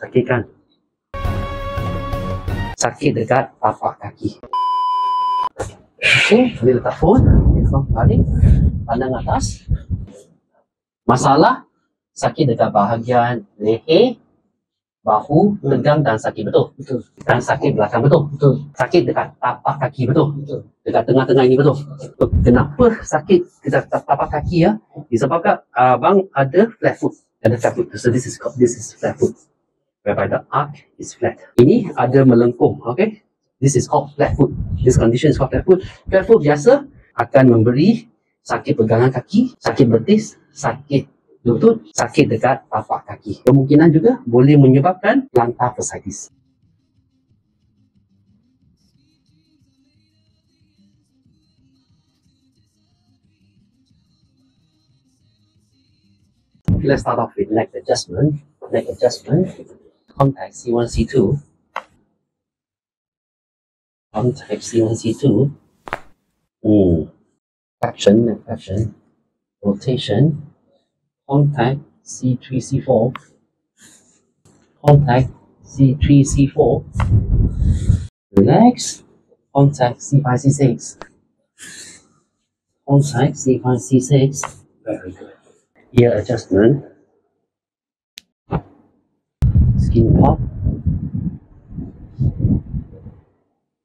Sakit kan? Sakit dekat tapak kaki. Okey, boleh letak phone. Balik. Pandang atas. Masalah sakit dekat bahagian leher, bahu, tegang dan sakit, betul? Betul. Dan sakit belakang, betul? Betul. Sakit dekat tapak kaki, betul? Betul. Dekat tengah-tengah ini, betul? Kenapa sakit dekat tapak kaki ya? Disebabkan abang ada flat foot. Ada flat foot. So this is flat foot. Whereby the arc is flat. Ini ada melengkung, okay? This is called flat foot. This condition is called flat foot. Flat foot biasa akan memberi sakit pegangan kaki, sakit betis, sakit lutut, sakit dekat tapak kaki. Kemungkinan juga boleh menyebabkan plantar fasciitis. Let's start off with neck adjustment. Neck adjustment. Contact C1, C2. Contact C1, C2. Flexion, neck flexion. Rotation. Contact C3, C4. Contact C3, C4. Relax. Contact C5, C6. Contact C5, C6. Very good. Ear adjustment. Skin pop.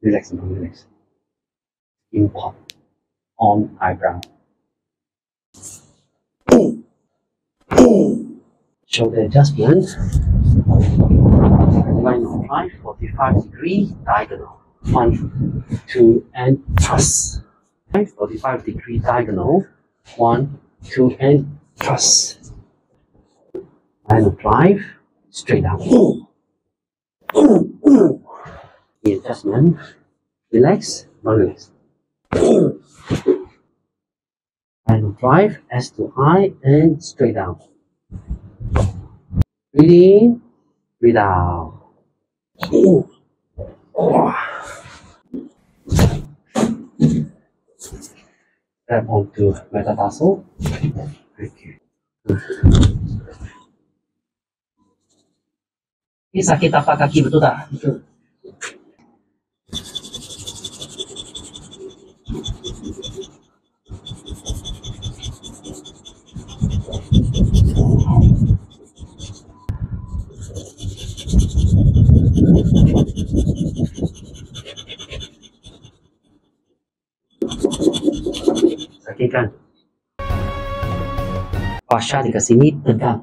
Relax, relax. Skin pop on eyebrow. Shoulder adjustment. Line of 45 diagonal. 1, 2, and thrust. 45 diagonal. 1, 2, and thrust. Line of 5, straight down. The adjustment. Relax, non-relax. Line of 5, S to high, and straight down. Breathe in, breathe out. Step onto metatarsal. Okay. Ini sakit tapak kaki, betul tak? Betul. Sakit kan? Fascia dekat sini tegang.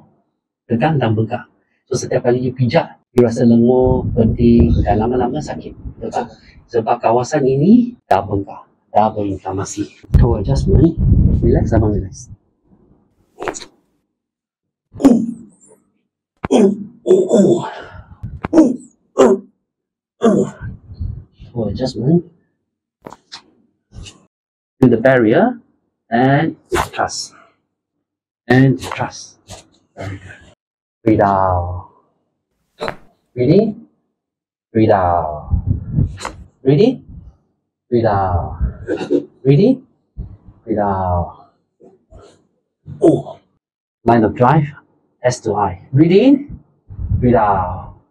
Tegang dan bengkak. So setiap kali you pijak, you rasa lenguh, penting dan lama-lama sakit. Betul tak? Sebab kawasan ini dah bengkak, dah berinflamasi. Toe adjustment. Relax, abang relax. Toe adjustment. To the barrier and trust. And trust. Very good. Breathe out. Breathe in. Breathe out. Breathe in. Breathe out. Breathe in. Breathe out. Line of drive. S to I. Breathe in. Breathe out.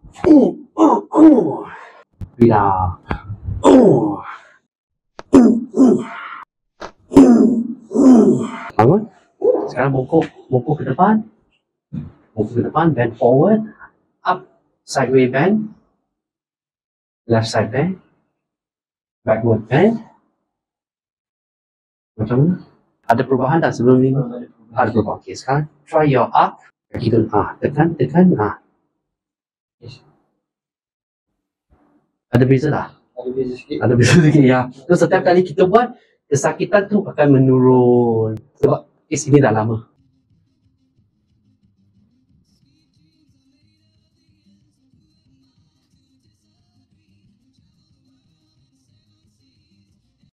Breathe out. Bangun. Sekarang bongkok ke depan. Bongkok ke depan, bend forward. Up, sideway bend. Left side bend. Backward bend. Macam mana? Ada perubahan tak sebelum ni? Ada perubahan. Okay, sekarang try your up. Kaki tu, tekan. Ada beza tak? Ada beza sikit. Ada beza sikit, ya. So setiap kali kita buat, kesakitan tu akan menurun. Sebab kes ini dah lama.